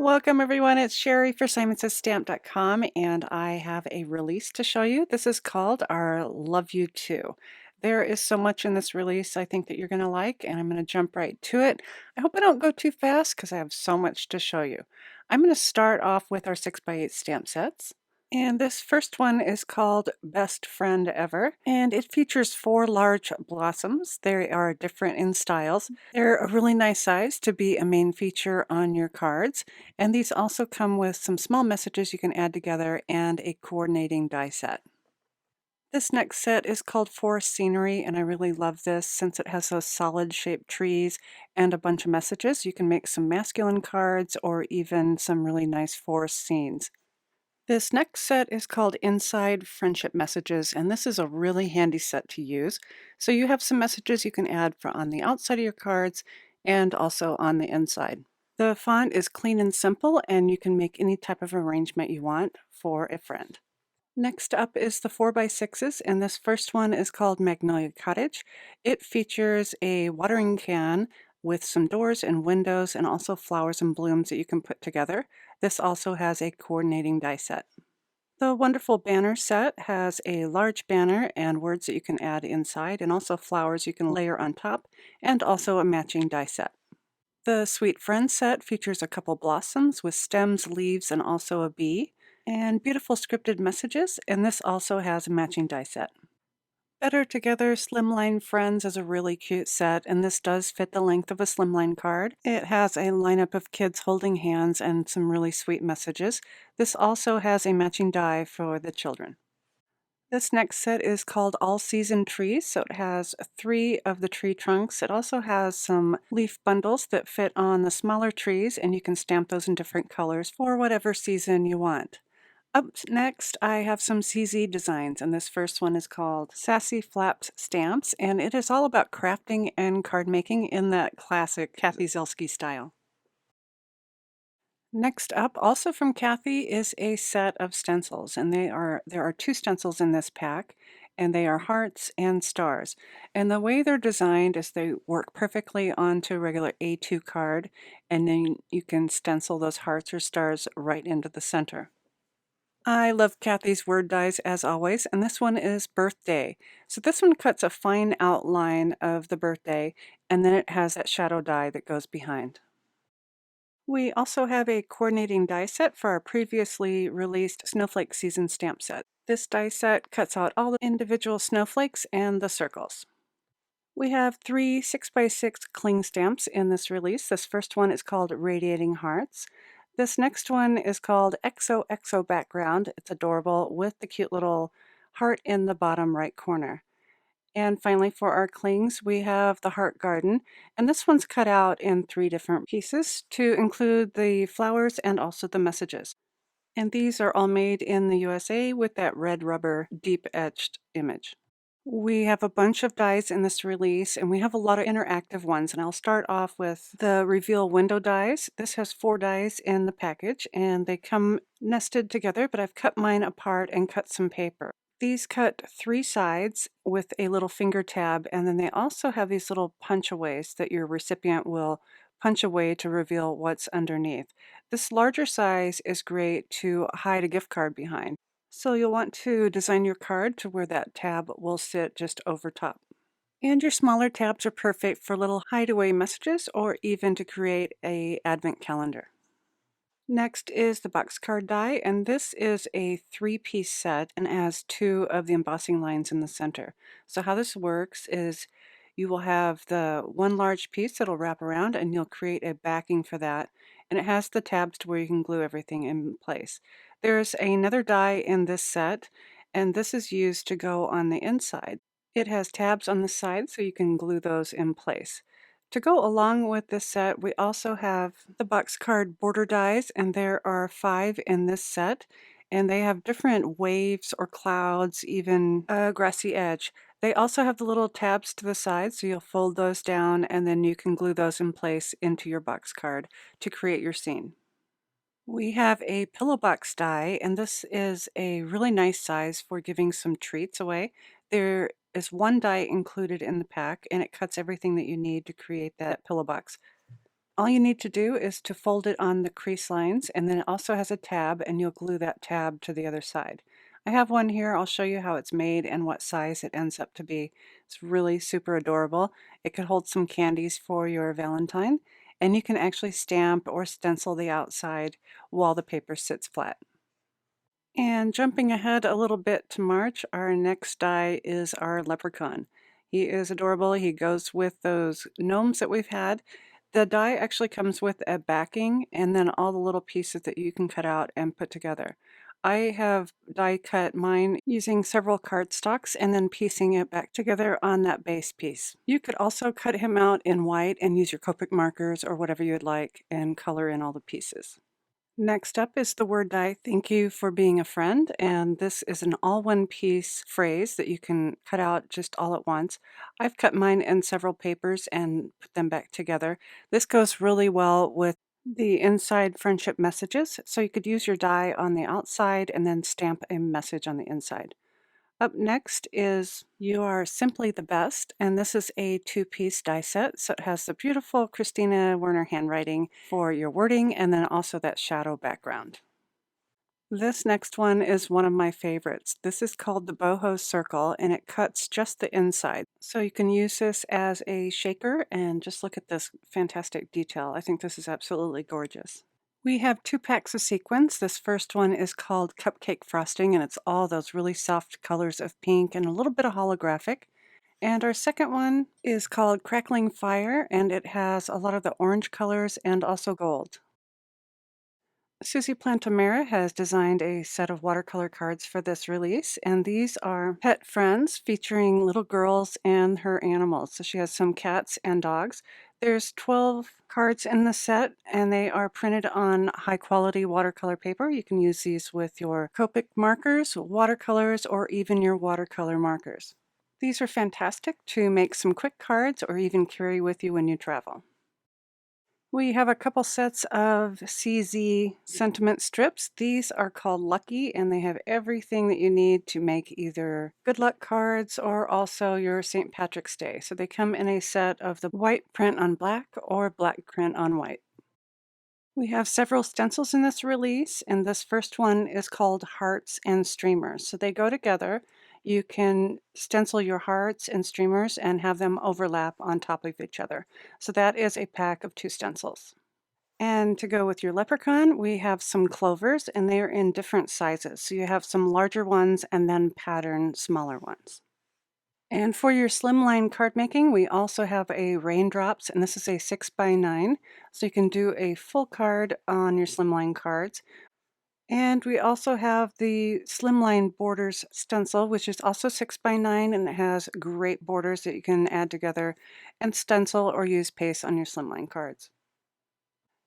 Welcome everyone, it's Sherry for SimonsStamp.com and I have a release to show you. This is called our Love You Too. There is so much in this release I think that you're going to like, and I'm going to jump right to it. I hope I don't go too fast because I have so much to show you. I'm going to start off with our 6x8 stamp sets. And this first one is called Best Friend Ever, and it features 4 large blossoms. They are different in styles. They're a really nice size to be a main feature on your cards, and these also come with some small messages you can add together and a coordinating die set. This next set is called Forest Scenery, and I really love this since it has those solid shaped trees and a bunch of messages. You can make some masculine cards or even some really nice forest scenes. This next set is called Inside Friendship Messages, and this is a really handy set to use. So you have some messages you can add for on the outside of your cards and also on the inside. The font is clean and simple, and you can make any type of arrangement you want for a friend. Next up is the 4x6s, and this first one is called Magnolia Cottage. It features a watering can with some doors and windows and also flowers and blooms that you can put together. This also has a coordinating die set. The wonderful banner set has a large banner and words that you can add inside, and also flowers you can layer on top, and also a matching die set. The Sweet Friends set features a couple blossoms with stems, leaves, and also a bee, and beautiful scripted messages, and this also has a matching die set. Better Together Slimline Friends is a really cute set, and this does fit the length of a slimline card. It has a lineup of kids holding hands and some really sweet messages. This also has a matching die for the children. This next set is called All Season Trees, so it has 3 of the tree trunks. It also has some leaf bundles that fit on the smaller trees, and you can stamp those in different colors for whatever season you want. Up next, I have some CZ designs, and this first one is called Sassy Flaps Stamps, and it is all about crafting and card making in that classic Kathy Zelski style. Next up, also from Kathy, is a set of stencils, and there are 2 stencils in this pack, and they are hearts and stars. And the way they're designed is they work perfectly onto a regular A2 card, and then you can stencil those hearts or stars right into the center. I love Kathy's word dies as always, and this one is birthday. So this one cuts a fine outline of the birthday, and then it has that shadow die that goes behind. We also have a coordinating die set for our previously released Snowflake Season stamp set. This die set cuts out all the individual snowflakes and the circles. We have 3 6x6 cling stamps in this release. This first one is called Radiating Hearts. This next one is called XOXO Background. It's adorable with the cute little heart in the bottom right corner. And finally, for our clings, we have the Heart Garden, and this one's cut out in 3 different pieces to include the flowers and also the messages. And these are all made in the USA with that red rubber deep etched image. We have a bunch of dies in this release, and we have a lot of interactive ones, and I'll start off with the Reveal Window dies. This has 4 dies in the package, and they come nested together, but I've cut mine apart and cut some paper. These cut 3 sides with a little finger tab, and then they also have these little punch-aways that your recipient will punch away to reveal what's underneath. This larger size is great to hide a gift card behind. So you'll want to design your card to where that tab will sit just over top. And your smaller tabs are perfect for little hideaway messages or even to create a advent calendar. Next is the box card die, and this is a 3-piece set and has 2 of the embossing lines in the center. So how this works is you will have the one large piece that'll wrap around, and you'll create a backing for that, and it has the tabs to where you can glue everything in place. There's another die in this set, and this is used to go on the inside. It has tabs on the side so you can glue those in place. To go along with this set, we also have the box card border dies, and there are 5 in this set, and they have different waves or clouds, even a grassy edge. They also have the little tabs to the side, so you'll fold those down, and then you can glue those in place into your box card to create your scene. We have a pillow box die, and this is a really nice size for giving some treats away. There is 1 die included in the pack, and it cuts everything that you need to create that pillow box. All you need to do is to fold it on the crease lines, and then it also has a tab, and you'll glue that tab to the other side. I have one here. I'll show you how it's made and what size it ends up to be. It's really super adorable. It could hold some candies for your Valentine, and you can actually stamp or stencil the outside while the paper sits flat. And jumping ahead a little bit to March, our next die is our leprechaun. He is adorable. He goes with those gnomes that we've had. The die actually comes with a backing and then all the little pieces that you can cut out and put together. I have die cut mine using several cardstocks and then piecing it back together on that base piece. You could also cut him out in white and use your Copic markers or whatever you'd like and color in all the pieces. Next up is the word die. Thank you for being a friend. And this is an all one piece phrase that you can cut out just all at once. I've cut mine in several papers and put them back together. This goes really well with the inside friendship messages. So you could use your die on the outside and then stamp a message on the inside. Up next is You Are Simply the Best, and this is a two-piece die set, so it has the beautiful Christina Werner handwriting for your wording and then also that shadow background. This next one is one of my favorites. This is called the Boho Circle, and it cuts just the inside. So you can use this as a shaker, and just look at this fantastic detail. I think this is absolutely gorgeous. We have two packs of sequins. This first one is called Cupcake Frosting, and it's all those really soft colors of pink and a little bit of holographic. And our second one is called Crackling Fire, and it has a lot of the orange colors and also gold. Susie Plantamera has designed a set of watercolor cards for this release, and these are pet friends featuring little girls and her animals. So she has some cats and dogs. There's 12 cards in the set, and they are printed on high quality watercolor paper. You can use these with your Copic markers, watercolors, or even your watercolor markers. These are fantastic to make some quick cards or even carry with you when you travel. We have a couple sets of CZ sentiment strips. These are called Lucky, and they have everything that you need to make either good luck cards or also your St. Patrick's Day. So they come in a set of the white print on black or black print on white. We have several stencils in this release, and this first one is called Hearts and Streamers. So they go together. You can stencil your hearts and streamers and have them overlap on top of each other. So that is a pack of 2 stencils. And to go with your leprechaun, we have some clovers, and they are in different sizes. So you have some larger ones and then pattern smaller ones. And for your slimline card making, we also have a raindrops, and this is a 6x9, so you can do a full card on your slimline cards. And we also have the slimline borders stencil, which is also 6x9, and it has great borders that you can add together and stencil or use paste on your slimline cards.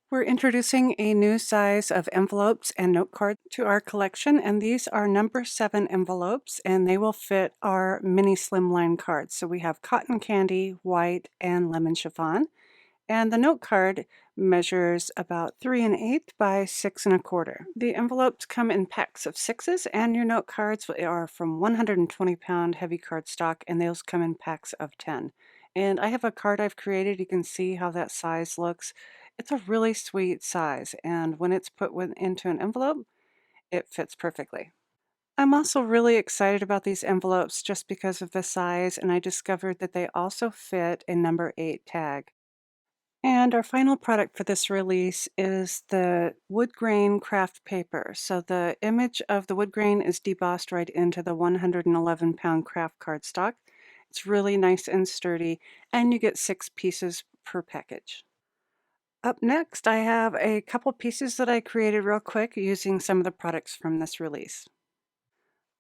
We're introducing a new size of envelopes and note cards to our collection, and these are number 7 envelopes, and they will fit our mini slimline cards. So we have cotton candy, white, and lemon chiffon. And the note card measures about 3 1/8 by 6 1/4. The envelopes come in packs of 6s, and your note cards are from 120-pound heavy cardstock, and those come in packs of 10. And I have a card I've created. You can see how that size looks. It's a really sweet size, and when it's put into an envelope, it fits perfectly. I'm also really excited about these envelopes just because of the size, and I discovered that they also fit a number 8 tag. And our final product for this release is the wood grain craft paper. So the image of the wood grain is debossed right into the 111-pound craft cardstock. It's really nice and sturdy, and you get 6 pieces per package. Up next, I have a couple pieces that I created real quick using some of the products from this release.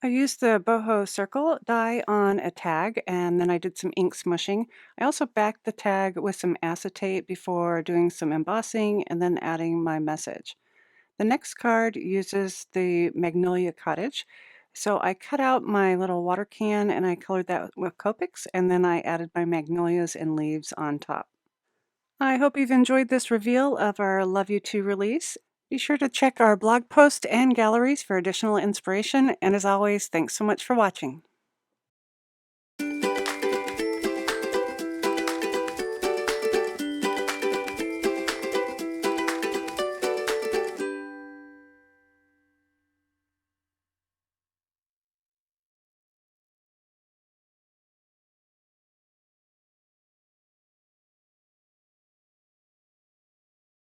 I used the boho circle die on a tag, and then I did some ink smushing. I also backed the tag with some acetate before doing some embossing and then adding my message. The next card uses the Magnolia Cottage. So I cut out my little water can and I colored that with Copics, and then I added my magnolias and leaves on top. I hope you've enjoyed this reveal of our Love You To release. Be sure to check our blog post and galleries for additional inspiration, and as always, thanks so much for watching.